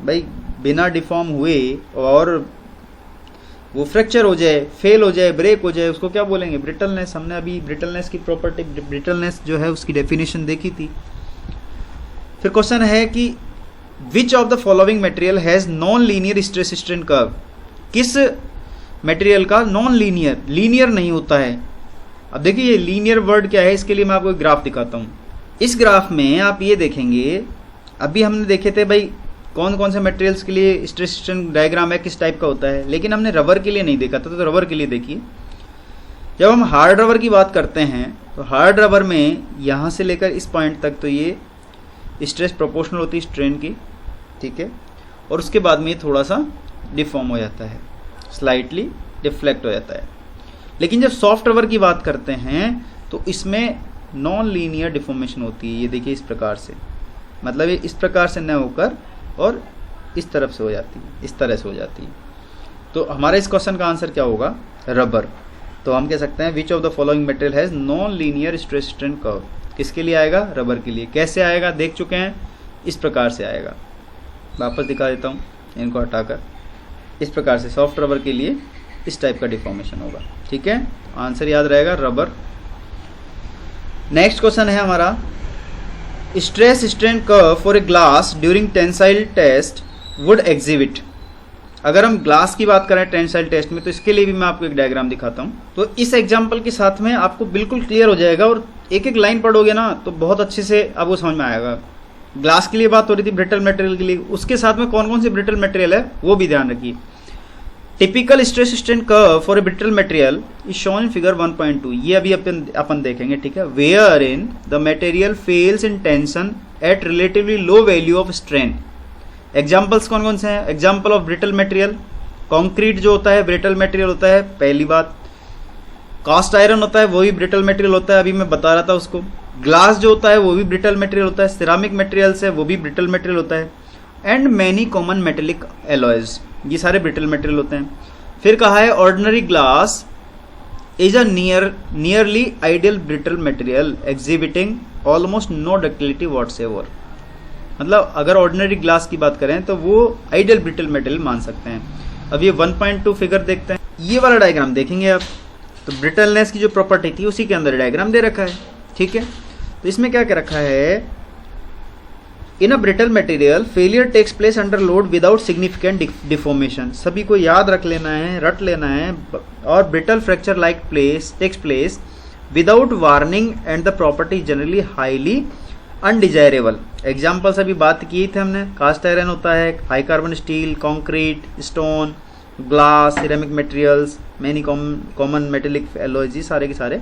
भाई बिना डिफॉर्म हुए और वो फ्रैक्चर हो जाए, फेल हो जाए, ब्रेक हो जाए, उसको क्या बोलेंगे, ब्रिटलनेस। हमने अभी ब्रिटलनेस की प्रॉपर्टी, ब्रिटलनेस जो है उसकी डेफिनेशन देखी थी। फिर क्वेश्चन है कि which of the following material has non linear stress strain curve. किस मटेरियल का नॉन लीनियर, लीनियर नहीं होता है। अब देखिए ये लीनियर वर्ड क्या है, इसके लिए मैं आपको एक ग्राफ दिखाता हूँ। इस ग्राफ में आप ये देखेंगे, अभी हमने देखे थे भाई कौन कौन से मटेरियल्स के लिए स्ट्रेस स्ट्रेन डायग्राम है, किस टाइप का होता है, लेकिन हमने रबर के लिए नहीं देखा था। तो रबर के लिए देखिए, जब हम हार्ड रबर की बात करते हैं तो हार्ड रबर में यहाँ से लेकर इस पॉइंट तक तो ये स्ट्रेस प्रोपोर्शनल होती है स्ट्रेन की, ठीक है, और उसके बाद में ये थोड़ा सा डिफॉर्म हो जाता है, स्लाइटली डिफ्लेक्ट हो जाता है। लेकिन जब सॉफ्ट रबर की बात करते हैं तो इसमें नॉन लीनियर डिफॉर्मेशन होती है। ये देखिए इस प्रकार से, मतलब ये इस प्रकार से न होकर और इस तरफ से हो जाती है, इस तरह से हो जाती है। तो हमारे इस क्वेश्चन का आंसर क्या होगा, रबर। तो हम कह सकते हैं which of the following material has non linear stress strain curve. किसके लिए आएगा, रबर के लिए। कैसे आएगा देख चुके हैं, इस प्रकार से आएगा। वापस दिखा देता हूँ इनको हटाकर। इस प्रकार से सॉफ्ट रबर के लिए इस टाइप का डिफॉर्मेशन होगा। ठीक है, आंसर याद रहेगा रबर। नेक्स्ट क्वेश्चन है हमारा, stress strain curve for a glass during tensile test would exhibit. अगर हम ग्लास की बात करें टेंसाइल टेस्ट में, तो इसके लिए भी मैं आपको एक डायग्राम दिखाता हूँ। तो इस एग्जांपल के साथ में आपको बिल्कुल क्लियर हो जाएगा, और एक एक लाइन पढ़ोगे ना तो बहुत अच्छे से आपको समझ में आएगा। ग्लास के लिए बात हो रही थी, ब्रिटल मटेरियल के लिए, उसके साथ में कौन कौन से ब्रिटल मटेरियल है वो भी ध्यान रखिए। Typical stress strain curve for a brittle material is shown in figure 1.2। ये अभी अपन देखेंगे। ठीक है, where in the material fails in tension at relatively low value of strain. Examples कौन कौन से हैं? Example of brittle material, concrete जो होता है ब्रिटल मटेरियल होता है, पहली बात। कास्ट आयरन होता है वो भी ब्रिटल मटेरियल होता है, अभी मैं बता रहा था उसको। ग्लास जो होता है वो भी ब्रिटल मटेरियल होता है, सिरामिक मटेरियल्स है वो भी ब्रिटल मटेरियल होता है, and many common metallic alloys, ये सारे ब्रिटल मटेरियल होते हैं। फिर कहा है ordinary glass is a nearly ideal brittle material exhibiting almost no ductility whatsoever. मतलब अगर ऑर्डिनरी ग्लास की बात करें तो वो आइडियल ब्रिटल मटेरियल मान सकते हैं। अब ये 1.2 फिगर देखते हैं, ये वाला डायग्राम देखेंगे आप, तो ब्रिटलनेस की जो प्रॉपर्टी थी उसी के अंदर डायग्राम दे रखा है। ठीक है, तो इसमें क्या क्या रखा है, in a brittle material failure takes place under load without significant deformation. सभी को याद रख लेना है, रट लेना है। और brittle fracture like takes place without warning and the property generally highly undesirable. Examples अभी बात की थे हमने, कास्ट आयरन होता है, high carbon steel, concrete, stone, glass, ceramic materials, many common metallic alloys, सारे के सारे।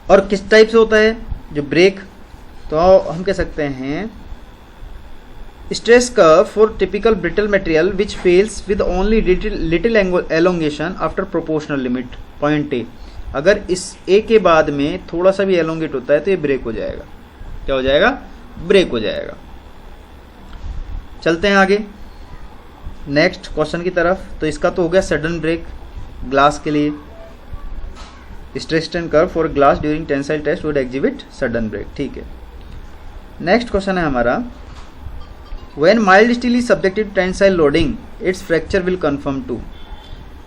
और किस टाइप से होता है जो ब्रेक, तो हम कह सकते हैं stress curve for typical brittle material which fails with only little elongation after proportional limit point A. अगर इस ए के बाद में थोड़ा सा भी एलोंगेट होता है तो ये ब्रेक हो जाएगा। क्या हो जाएगा? ब्रेक हो जाएगा। चलते हैं आगे नेक्स्ट क्वेश्चन की तरफ। तो इसका तो हो गया सडन ब्रेक ग्लास के लिए, stress strain curve for glass during tensile test would exhibit sudden break. ठीक है, नेक्स्ट क्वेश्चन है हमारा, when mild steel is subjected tensile loading its fracture will conform to.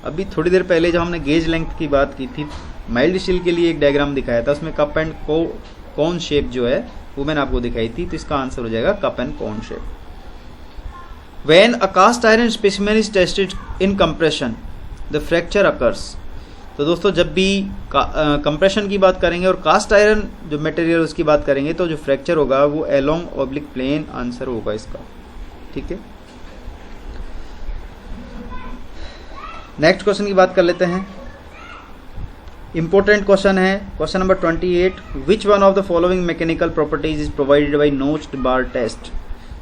अभी थोड़ी देर पहले जब हमने गेज लेंथ की बात की थी, माइल्ड स्टील के लिए एक डायग्राम दिखाया था, उसमें कप एंड कोन शेप जो है वो मैंने आपको दिखाई थी, तो इसका आंसर हो जाएगा cup and cone shape. When a cast iron specimen is tested in compression the fracture occurs. तो दोस्तों जब भी कंप्रेशन की बात करेंगे और कास्ट आयरन जो मटेरियल उसकी बात करेंगे तो जो फ्रैक्चर होगा वो एलोंग ऑब्लिक प्लेन आंसर होगा इसका। ठीक है, नेक्स्ट क्वेश्चन की बात कर लेते हैं। इंपॉर्टेंट क्वेश्चन है question number 28, which one of the following mechanical properties is provided by notched bar test.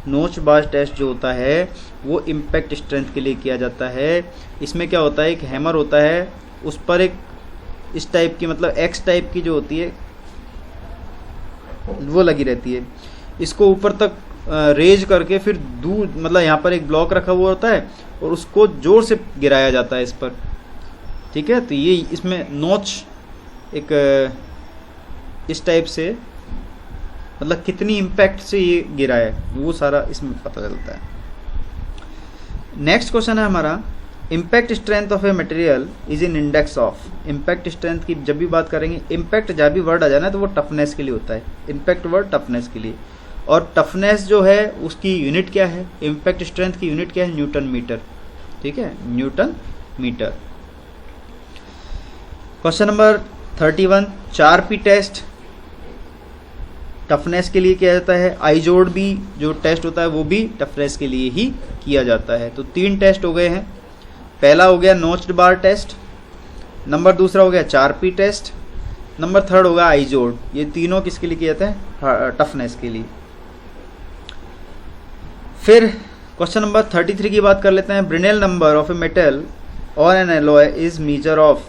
Notch bar test जो होता है वो इम्पैक्ट स्ट्रेंथ के लिए किया जाता है। इसमें क्या होता है, एक हैमर होता है, उस पर एक इस टाइप की मतलब एक्स टाइप की जो होती है वो लगी रहती है, इसको ऊपर तक रेज करके फिर दूर मतलब यहाँ पर एक ब्लॉक रखा हुआ होता है और उसको जोर से गिराया जाता है इस पर। ठीक है, तो ये इसमें नोच एक इस टाइप से मतलब कितनी इम्पैक्ट से ये गिरा है वो सारा इसमें पता चलता है। नेक्स्ट क्वेश्चन है हमारा, impact strength of a material is in index of. Impact strength की जब भी बात करेंगे, इम्पैक्ट जब भी वर्ड आ जाना तो वो टफनेस के लिए होता है, इम्पैक्ट वर्ड टफनेस के लिए। और टफनेस जो है उसकी यूनिट क्या है, इम्पैक्ट स्ट्रेंथ की यूनिट क्या है, न्यूटन मीटर। ठीक है, newton metre. Question number 31, 4P test toughness के लिए किया जाता है। आई जोड़ भी जो टेस्ट होता है वो भी टफनेस के लिए ही किया जाता है। तो 3 टेस्ट हो गए हैं। पहला हो गया नोच्ड बार टेस्ट, नंबर दूसरा हो गया 4P टेस्ट, नंबर थर्ड होगा आई जोड़। ये तीनों किसके लिए किए जाते हैं, टफनेस के लिए। फिर क्वेश्चन नंबर 33 की बात कर लेते हैं। Brinell number of a metal और an alloy is measure of.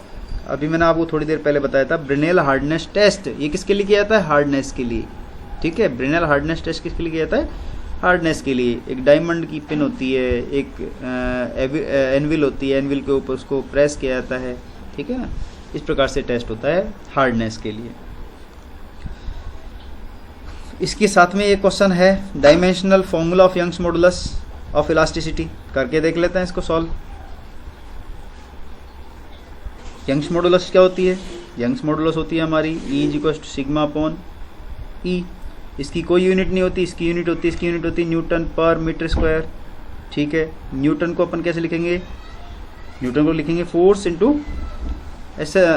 अभी मैंने आपको थोड़ी देर पहले बताया था ब्रिनेल हार्डनेस टेस्ट, ये किसके लिए किया जाता है, हार्डनेस के लिए। ठीक है, ब्रिनेल हार्डनेस टेस्ट किसके लिए किया जाता है, हार्डनेस के लिए। एक डायमंड की पिन होती है, एक एनविल होती है, एनविल के ऊपर उसको प्रेस किया जाता है। ठीक है ना, इस प्रकार से टेस्ट होता है हार्डनेस के लिए। इसके साथ में एक क्वेश्चन है dimensional formula of Young's modulus of elasticity, करके देख लेते हैं इसको सॉल्व। यंग्स मॉडुलस क्या होती है? यंग्स मॉडुलस होती है हमारी E = सिग्मा अपॉन E। इसकी कोई यूनिट नहीं होती, इसकी यूनिट होती है, इसकी यूनिट होती है न्यूटन पर मीटर स्क्वायर। ठीक है, न्यूटन को अपन कैसे लिखेंगे? न्यूटन को लिखेंगे force into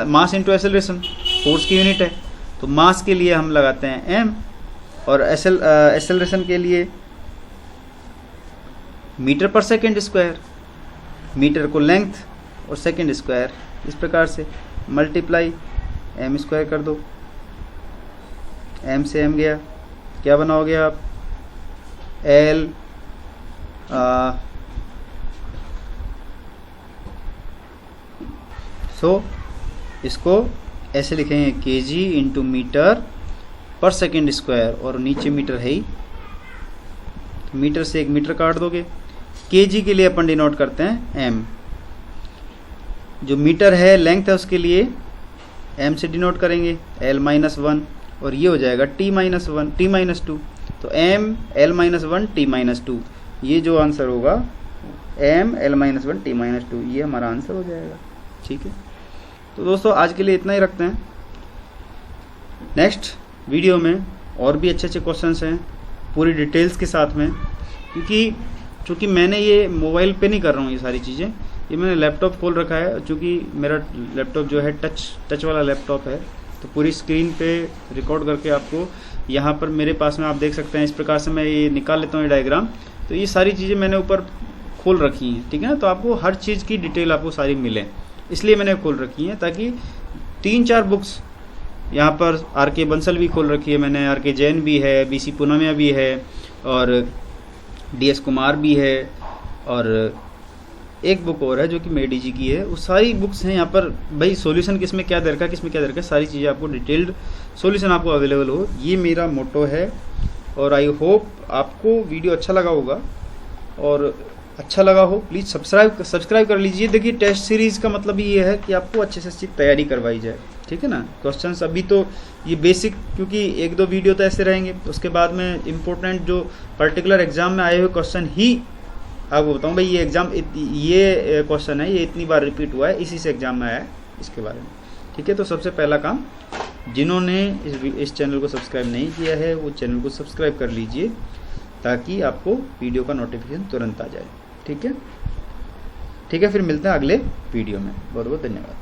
mass into acceleration. Force की यूनिट है तो मास के लिए हम लगाते हैं m, और एक्सेलरेशन के लिए मीटर पर सेकेंड स्क्वायर। मीटर को लेंथ और सेकेंड स्क्वायर, इस प्रकार से मल्टीप्लाई m स्क्वायर कर दो। m से m गया, क्या बनाओगे आप? L इसको ऐसे लिखेंगे kg इंटू मीटर पर सेकेंड स्क्वायर, और नीचे मीटर है ही, मीटर से 1 मीटर काट दोगे। kg के लिए अपन डिनोट करते हैं m, जो मीटर है लेंथ है उसके लिए m से डिनोट करेंगे L-1, और ये हो जाएगा T-1 T-2, तो m L-1 T-2, ये जो आंसर होगा m L-1 T-2, ये हमारा आंसर हो जाएगा। ठीक है, तो दोस्तों आज के लिए इतना ही रखते हैं। नेक्स्ट वीडियो में और भी अच्छे अच्छे क्वेश्चंस हैं पूरी डिटेल्स के साथ में, क्योंकि मैंने ये मोबाइल पे नहीं कर रहा हूँ ये सारी चीज़ें, ये मैंने लैपटॉप खोल रखा है। चूँकि मेरा लैपटॉप जो है टच वाला लैपटॉप है, तो पूरी स्क्रीन पे रिकॉर्ड करके आपको यहाँ पर मेरे पास में आप देख सकते हैं। इस प्रकार से मैं ये निकाल लेता हूँ ये डायग्राम, तो ये सारी चीज़ें मैंने ऊपर खोल रखी हैं। ठीक है ना, तो आपको हर चीज़ की डिटेल आपको सारी मिले, इसलिए मैंने खोल रखी है, ताकि 3-4 बुक्स यहाँ पर RK बंसल भी खोल रखी है मैंने, RK जैन भी है, BC पूनमिया भी है, और DS कुमार भी है, और एक बुक और है जो कि मेडी जी की है। वो सारी बुक्स हैं यहाँ पर। भाई सॉल्यूशन किस में क्या दे रखा है, किस में क्या दे रखा है, सारी चीज़ें आपको डिटेल्ड सॉल्यूशन आपको अवेलेबल हो, ये मेरा मोटो है। और आई होप आपको वीडियो अच्छा लगा होगा, और अच्छा लगा हो प्लीज़ सब्सक्राइब कर लीजिए। देखिए टेस्ट सीरीज़ का मतलब ये है कि आपको अच्छे से अच्छी तैयारी करवाई जाए। ठीक है ना, क्वेश्चंस अभी तो ये बेसिक, क्योंकि 1-2 वीडियो तो ऐसे रहेंगे, उसके बाद में इम्पोर्टेंट जो पर्टिकुलर एग्जाम में आए हुए क्वेश्चन ही आपको बताऊँ। भाई ये एग्जाम, ये क्वेश्चन है, ये इतनी बार रिपीट हुआ है, इसी से एग्जाम में आया है, इसके बारे में। ठीक है, तो सबसे पहला काम, जिन्होंने इस चैनल को सब्सक्राइब नहीं किया है वो चैनल को सब्सक्राइब कर लीजिए, ताकि आपको वीडियो का नोटिफिकेशन तुरंत आ जाए। ठीक है, फिर मिलते हैं अगले वीडियो में। बहुत बहुत धन्यवाद।